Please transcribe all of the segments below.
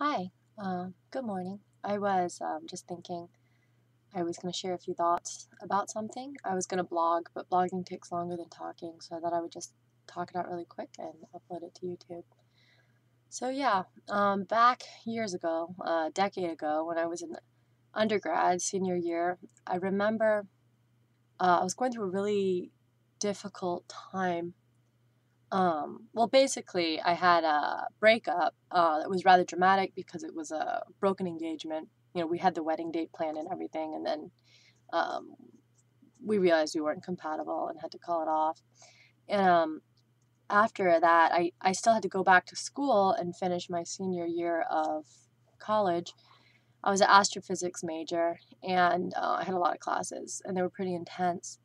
Hi, good morning. I was just thinking I was going to share a few thoughts about something. I was going to blog, but blogging takes longer than talking, so I thought I would just talk it out really quick and upload it to YouTube. So, yeah, back years ago, a decade ago, when I was in undergrad, senior year, I remember I was going through a really difficult time. Well, basically, I had a breakup that was rather dramatic because it was a broken engagement. We had the wedding date planned and everything, and then um, we realized we weren't compatible and had to call it off. And after that, I still had to go back to school and finish my senior year of college. I was an astrophysics major, and I had a lot of classes, and they were pretty intense.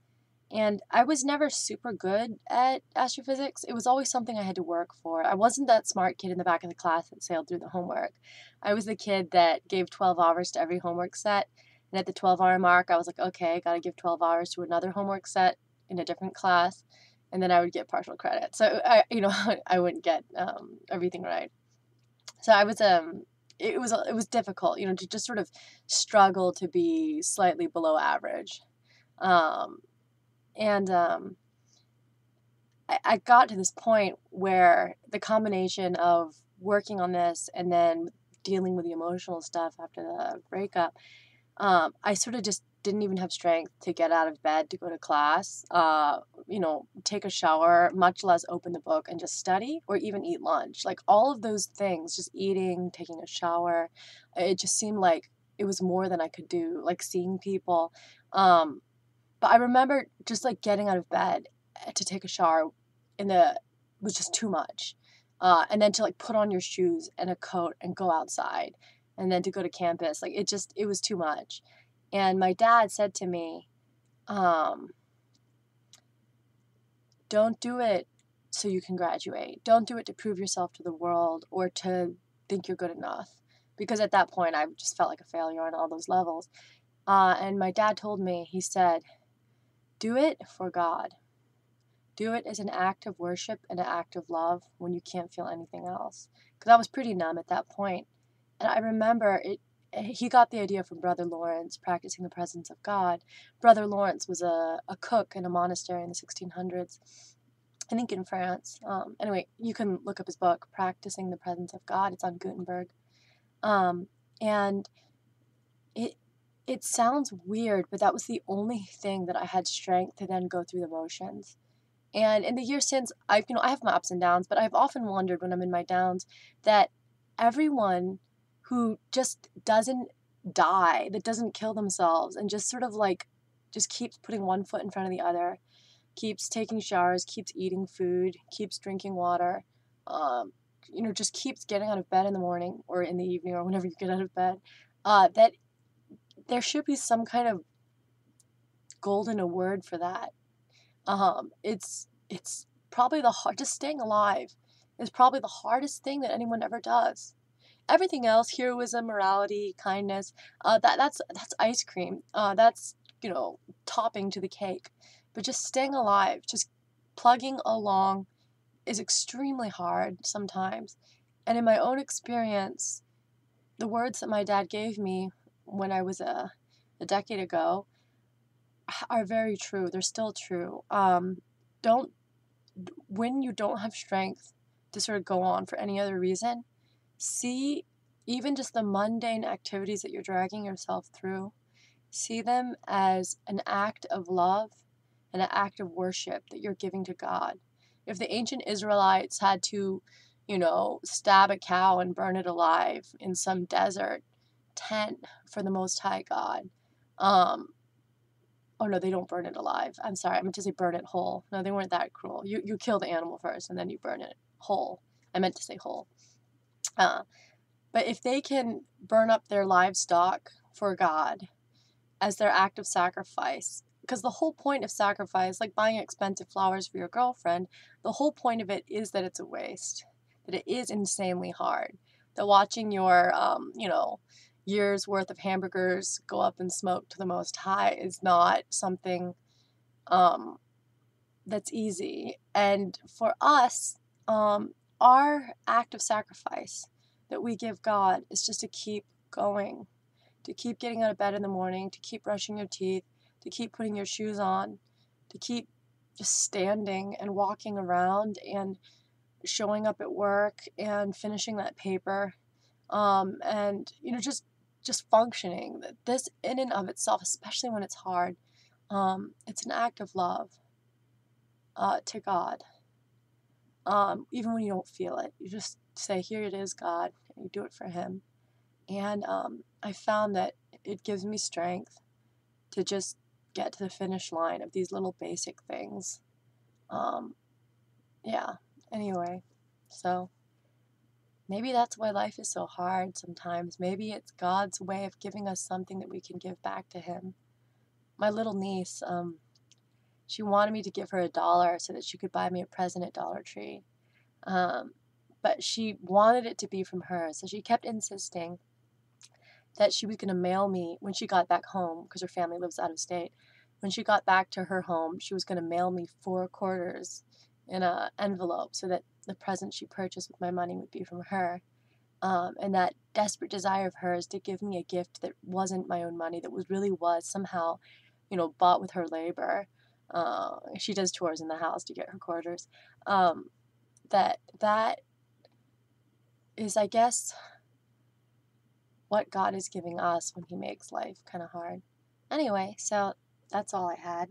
And I was never super good at astrophysics. It was always something I had to work for. I wasn't that smart kid in the back of the class that sailed through the homework. I was the kid that gave 12 hours to every homework set. And at the 12-hour mark, I was like, okay, I got to give 12 hours to another homework set in a different class. And then I would get partial credit. So I wouldn't get everything right. So it was difficult, to just sort of struggle to be slightly below average. Um, and I got to this point where the combination of working on this and then dealing with the emotional stuff after the breakup, I sort of just didn't even have strength to get out of bed to go to class, take a shower, much less open the book and just study or even eat lunch. Like all of those things, just eating, taking a shower, it just seemed like it was more than I could do, like seeing people. Um, but I remember just, like, getting out of bed to take a shower in the was just too much. And then to, like, put on your shoes and a coat and go outside, and then to go to campus, like, it was too much. And my dad said to me, um, "Don't do it so you can graduate. Don't do it to prove yourself to the world or to think you're good enough." Because at that point, I just felt like a failure on all those levels. And my dad told me, he said, "Do it for God. Do it as an act of worship and an act of love when you can't feel anything else." Because I was pretty numb at that point. And I remember he got the idea from Brother Lawrence practicing the presence of God. Brother Lawrence was a cook in a monastery in the 1600s, I think in France. Anyway, you can look up his book, Practicing the Presence of God. It's on Gutenberg. Um, and it, it sounds weird, but that was the only thing that I had strength to then go through the motions. And in the years since, I have my ups and downs, but I've often wondered when I'm in my downs that everyone who just doesn't die, that doesn't kill themselves, and just sort of like just keeps putting one foot in front of the other, keeps taking showers, keeps eating food, keeps drinking water, um, just keeps getting out of bed in the morning or in the evening or whenever you get out of bed, that there should be some kind of golden award for that. It's probably just staying alive is probably the hardest thing that anyone ever does. Everything else, heroism, morality, kindness, that's ice cream. That's topping to the cake. But just staying alive, just plugging along is extremely hard sometimes. And in my own experience, the words that my dad gave me when I was a decade ago are very true. They're still true. Don't When you don't have strength to sort of go on for any other reason, see even just the mundane activities that you're dragging yourself through, see them as an act of love and an act of worship that you're giving to God. If the ancient Israelites had to, stab a cow and burn it alive in some desert tent for the Most High God, um, oh no, they don't burn it alive. I'm sorry, I meant to say burn it whole. No, they weren't that cruel. You kill the animal first and then you burn it whole. I meant to say whole. Uh, but if they can burn up their livestock for God as their act of sacrifice, because the whole point of sacrifice, like buying expensive flowers for your girlfriend, the whole point of it is that it's a waste, that it is insanely hard, that watching your, years worth of hamburgers go up in smoke to the Most High is not something um, that's easy. And for us, our act of sacrifice that we give God is just to keep going, to keep getting out of bed in the morning, to keep brushing your teeth, to keep putting your shoes on, to keep just standing and walking around and showing up at work and finishing that paper, and just functioning. This in and of itself, especially when it's hard, it's an act of love to God. Even when you don't feel it, you just say, "Here it is, God," and you do it for Him. And I found that it gives me strength to just get to the finish line of these little basic things. Um, yeah. Anyway, so maybe that's why life is so hard sometimes. Maybe it's God's way of giving us something that we can give back to Him. My little niece, she wanted me to give her $1 so that she could buy me a present at Dollar Tree. Um, but she wanted it to be from her, so she kept insisting that she was going to mail me when she got back home, because her family lives out of state. When she got back to her home, she was going to mail me 4 quarters in an envelope so that the present she purchased with my money would be from her. And that desperate desire of hers to give me a gift that wasn't my own money, that was somehow, bought with her labor. She does chores in the house to get her quarters. That is, I guess, what God is giving us when He makes life kind of hard. Anyway, so that's all I had.